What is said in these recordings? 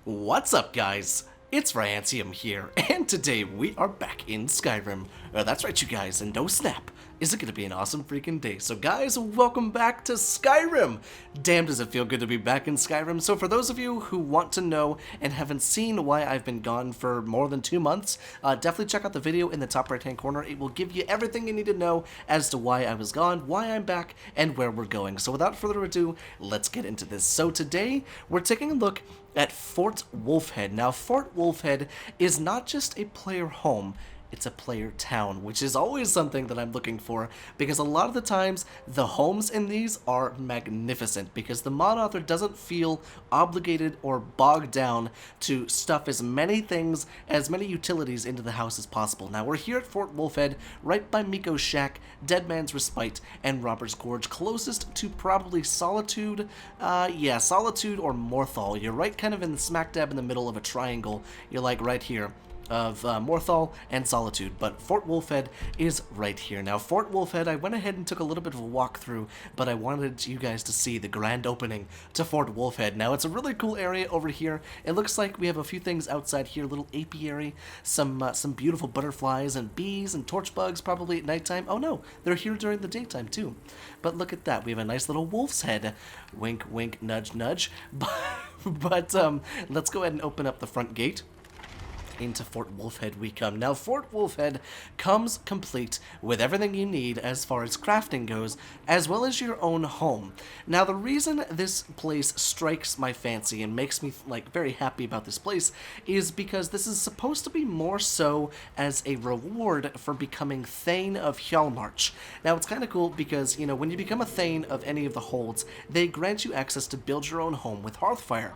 What's up, guys? It's Ryancium here, and today we are back in Skyrim. That's right, you guys, and no snap. Is it going to be an awesome freaking day? So guys, welcome back to Skyrim! Damn, does it feel good to be back in Skyrim. So for those of you who want to know and haven't seen why I've been gone for more than 2 months, definitely check out the video in the top right hand corner. It will give you everything you need to know as to why I was gone, why I'm back, and where we're going. So without further ado, let's get into this. So today, we're taking a look at Fort WOLFHEAD. Now, Fort WOLFHEAD is not just a player home, it's a player town, which is always something that I'm looking for, because a lot of the times the homes in these are magnificent, because the mod author doesn't feel obligated or bogged down to stuff as many things, as many utilities into the house as possible. Now, we're here at Fort WOLFHEAD, right by Miko's Shack, Dead Man's Respite, and Robert's Gorge, closest to probably Solitude, Solitude or Morthal. You're right kind of in the smack dab in the middle of a triangle. You're like right here of Morthal and Solitude, but Fort WOLFHEAD is right here. Now, Fort WOLFHEAD, I went ahead and took a little bit of a walkthrough, but I wanted you guys to see the grand opening to Fort WOLFHEAD. Now, it's a really cool area over here. It looks like we have a few things outside here, little apiary, some beautiful butterflies and bees and torch bugs, probably at nighttime. Oh no, they're here during the daytime too. But look at that, we have a nice little wolf's head. Wink, wink, nudge, nudge. But let's go ahead and open up the front gate. Into Fort WOLFHEAD we come. Now, Fort WOLFHEAD comes complete with everything you need as far as crafting goes, as well as your own home. Now, the reason this place strikes my fancy and makes me, very happy about this place is because this is supposed to be more so as a reward for becoming Thane of Hjalmarch. Now, it's kind of cool because, when you become a Thane of any of the holds, they grant you access to build your own home with Hearthfire.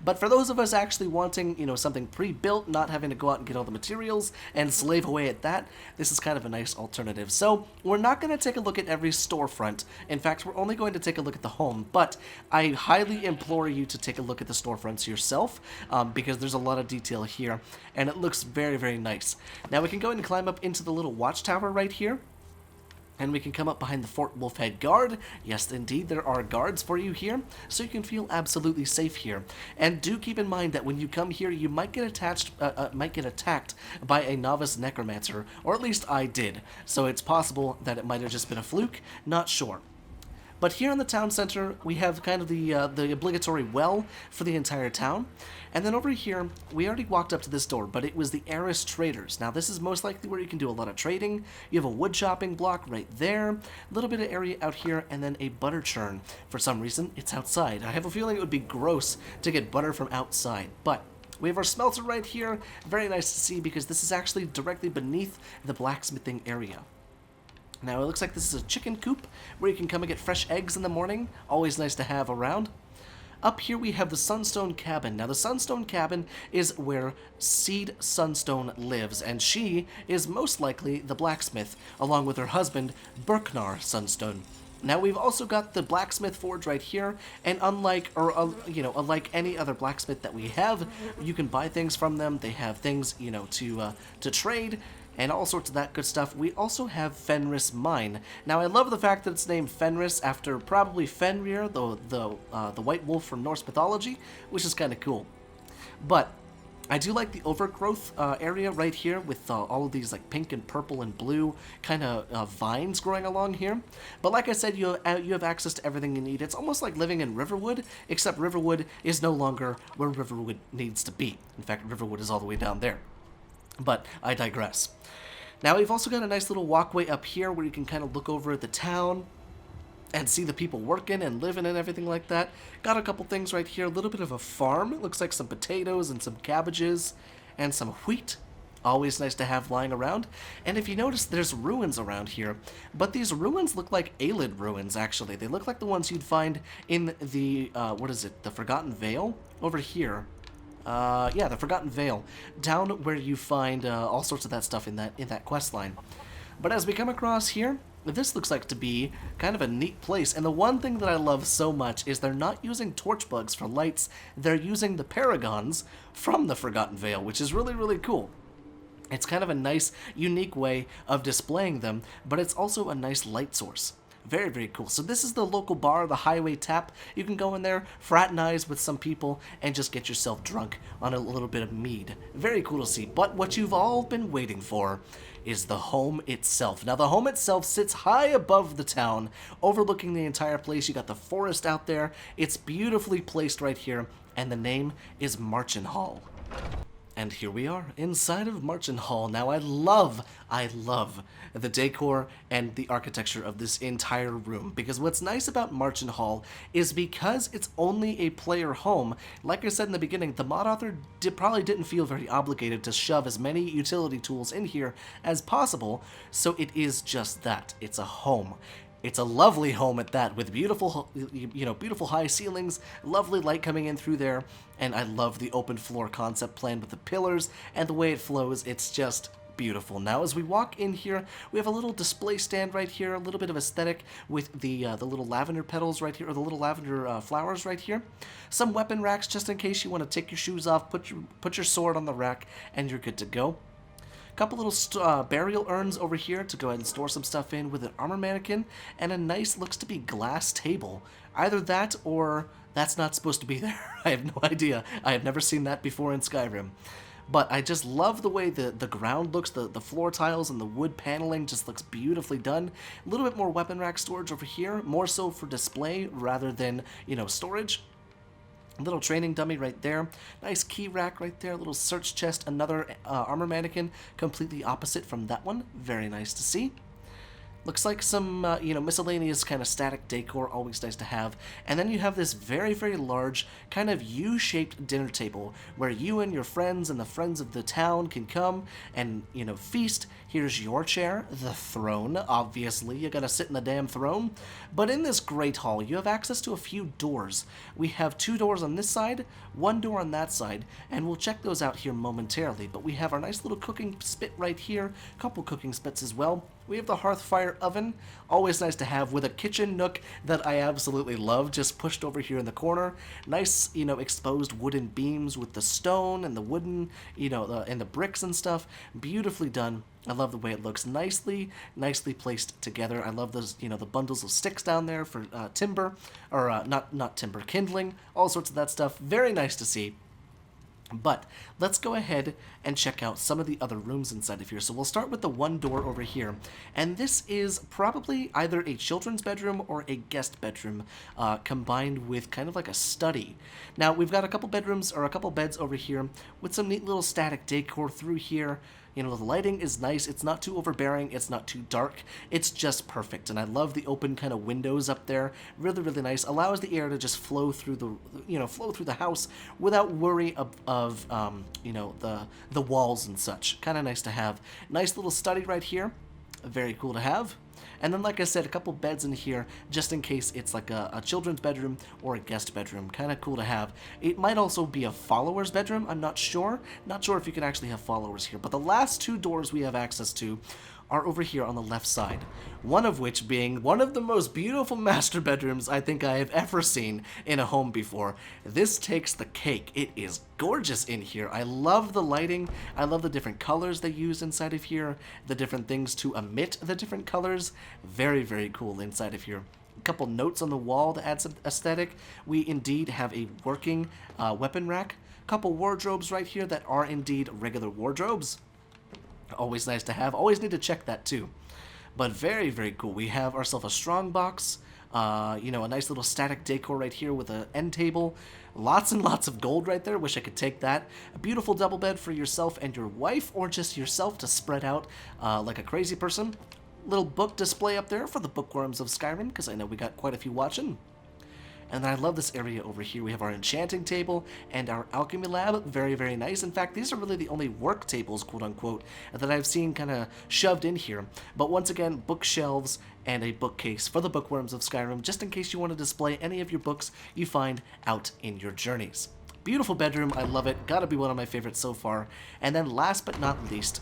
But for those of us actually wanting, something pre-built, not having to go out and get all the materials and slave away at that, this is kind of a nice alternative. So, we're not going to take a look at every storefront. In fact, we're only going to take a look at the home, but I highly implore you to take a look at the storefronts yourself, because there's a lot of detail here, and it looks very, very nice. Now, we can go ahead and climb up into the little watchtower right here. And we can come up behind the Fort WOLFHEAD guard. Yes, indeed, there are guards for you here, so you can feel absolutely safe here. And do keep in mind that when you come here, you might get attacked by a novice necromancer, or at least I did. So it's possible that it might have just been a fluke, not sure. But here in the town center, we have kind of the obligatory well for the entire town. And then over here, we already walked up to this door, but it was the Eris Traders. Now, this is most likely where you can do a lot of trading. You have a wood chopping block right there, a little bit of area out here, and then a butter churn. For some reason, it's outside. I have a feeling it would be gross to get butter from outside, but we have our smelter right here. Very nice to see because this is actually directly beneath the blacksmithing area. Now, it looks like this is a chicken coop where you can come and get fresh eggs in the morning. Always nice to have around. Up here we have the Sunstone Cabin. Now, the Sunstone Cabin is where Seed Sunstone lives, and she is most likely the blacksmith, along with her husband, Berknar Sunstone. Now, we've also got the blacksmith forge right here, and unlike any other blacksmith that we have, you can buy things from them. They have things, to trade, and all sorts of that good stuff. We also have Fenris Mine. Now, I love the fact that it's named Fenris after probably Fenrir, the white wolf from Norse mythology, which is kind of cool. But I do like the overgrowth area right here with all of these pink and purple and blue kind of vines growing along here. But like I said, you have access to everything you need. It's almost like living in Riverwood, except Riverwood is no longer where Riverwood needs to be. In fact, Riverwood is all the way down there. But I digress. Now, we've also got a nice little walkway up here where you can kind of look over at the town and see the people working and living and everything like that. Got a couple things right here. A little bit of a farm. It looks like some potatoes and some cabbages and some wheat. Always nice to have lying around. And if you notice, there's ruins around here. But these ruins look like Aelid ruins, actually. They look like the ones you'd find in the, the Forgotten Vale? Over here. The Forgotten Vale, down where you find all sorts of that stuff in that quest line. But as we come across here, this looks like to be kind of a neat place. And the one thing that I love so much is they're not using torch bugs for lights. They're using the paragons from the Forgotten Vale, which is really, really cool. It's kind of a nice, unique way of displaying them, but it's also a nice light source. Very, very cool. So this is the local bar, the Highway Tap. You can go in there, fraternize with some people, and just get yourself drunk on a little bit of mead. Very cool to see. But what you've all been waiting for is the home itself. Now, the home itself sits high above the town, overlooking the entire place. You got the forest out there. It's beautifully placed right here, and the name is Marchin Hall. And here we are, inside of Marchin Hall. Now, I love the decor and the architecture of this entire room, because what's nice about Marchin Hall is because it's only a player home, like I said in the beginning, the mod author probably didn't feel very obligated to shove as many utility tools in here as possible, so it is just that. It's a home. It's a lovely home at that, with beautiful, beautiful high ceilings, lovely light coming in through there, and I love the open floor concept plan with the pillars and the way it flows. It's just beautiful. Now, as we walk in here, we have a little display stand right here, a little bit of aesthetic with the little lavender petals right here, or the little lavender flowers right here. Some weapon racks just in case you want to take your shoes off, put your sword on the rack, and you're good to go. Couple little burial urns over here to go ahead and store some stuff in, with an armor mannequin and a nice, looks to be glass table. Either that or that's not supposed to be there. I have no idea. I have never seen that before in Skyrim. But I just love the way the ground looks, the floor tiles and the wood paneling just looks beautifully done. A little bit more weapon rack storage over here, more so for display rather than, storage. Little training dummy right there. Nice key rack right there. Little search chest. Another armor mannequin completely opposite from that one. Very nice to see. Looks like some, miscellaneous kind of static decor, always nice to have. And then you have this very, very large kind of U-shaped dinner table where you and your friends and the friends of the town can come and, feast. Here's your chair, the throne, obviously. You gotta sit in the damn throne. But in this great hall, you have access to a few doors. We have 2 doors on this side, 1 door on that side, and we'll check those out here momentarily. But we have our nice little cooking spit right here, a couple cooking spits as well. We have the hearth fire oven, always nice to have, with a kitchen nook that I absolutely love, just pushed over here in the corner. Nice, exposed wooden beams with the stone and the wooden, and the bricks and stuff. Beautifully done. I love the way it looks. Nicely placed together. I love those, the bundles of sticks down there for timber, or not timber, kindling, all sorts of that stuff. Very nice to see. But let's go ahead and check out some of the other rooms inside of here. So we'll start with the 1 door over here. And this is probably either a children's bedroom or a guest bedroom combined with kind of like a study. Now, we've got a couple bedrooms or a couple beds over here with some neat little static decor through here. The lighting is nice. It's not too overbearing. It's not too dark. It's just perfect. And I love the open kind of windows up there. Really, really nice. Allows the air to just flow through the house without worry of the walls and such. Kind of nice to have. Nice little study right here. Very cool to have. And then, like I said, a couple beds in here, just in case it's like a children's bedroom or a guest bedroom. Kind of cool to have. It might also be a follower's bedroom, I'm not sure. Not sure if you can actually have followers here. But the last 2 doors we have access to are over here on the left side. One of which being one of the most beautiful master bedrooms I think I have ever seen in a home before. This takes the cake. It is gorgeous in here. I love the lighting. I love the different colors they use inside of here. The different things to emit the different colors. Very, very cool inside of here. A couple notes on the wall to add some aesthetic. We indeed have a working weapon rack. A couple wardrobes right here that are indeed regular wardrobes. Always nice to have. Always need to check that too. But very, very cool. We have ourselves a strong box. A nice little static decor right here with an end table. Lots and lots of gold right there. Wish I could take that. A beautiful double bed for yourself and your wife, or just yourself to spread out like a crazy person. Little book display up there for the bookworms of Skyrim, because I know we got quite a few watching. And then I love this area over here. We have our enchanting table and our alchemy lab. Very, very nice. In fact, these are really the only work tables, quote unquote, that I've seen kind of shoved in here. But once again, bookshelves and a bookcase for the bookworms of Skyrim, just in case you want to display any of your books you find out in your journeys. Beautiful bedroom. I love it. Gotta be one of my favorites so far. And then last but not least,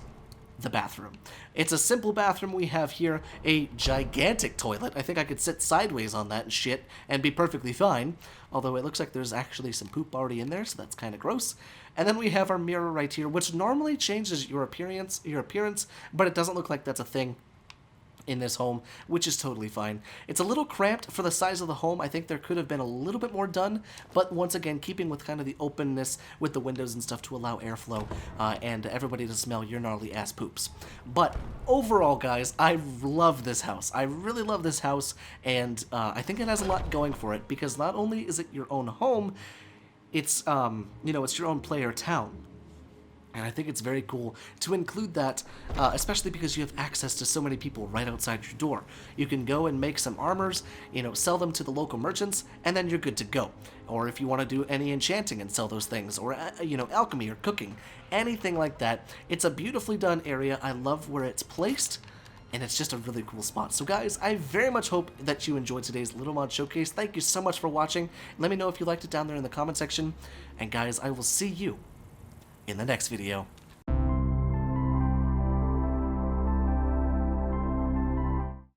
the bathroom. It's a simple bathroom we have here, a gigantic toilet. I think I could sit sideways on that and shit and be perfectly fine, although it looks like there's actually some poop already in there, so that's kind of gross. And then we have our mirror right here, which normally changes your appearance, but it doesn't look like that's a thing. in this home, which is totally fine. It's a little cramped for the size of the home. I think there could have been a little bit more done, but once again, keeping with kind of the openness with the windows and stuff to allow airflow and everybody to smell your gnarly ass poops. But overall, guys, I love this house. I really love this house, and I think it has a lot going for it, because not only is it your own home, it's, it's your own player town. And I think it's very cool to include that, especially because you have access to so many people right outside your door. You can go and make some armors, sell them to the local merchants, and then you're good to go. Or if you want to do any enchanting and sell those things, or, alchemy or cooking, anything like that. It's a beautifully done area. I love where it's placed, and it's just a really cool spot. So guys, I very much hope that you enjoyed today's Little Mod Showcase. Thank you so much for watching. Let me know if you liked it down there in the comment section. And guys, I will see you in the next video.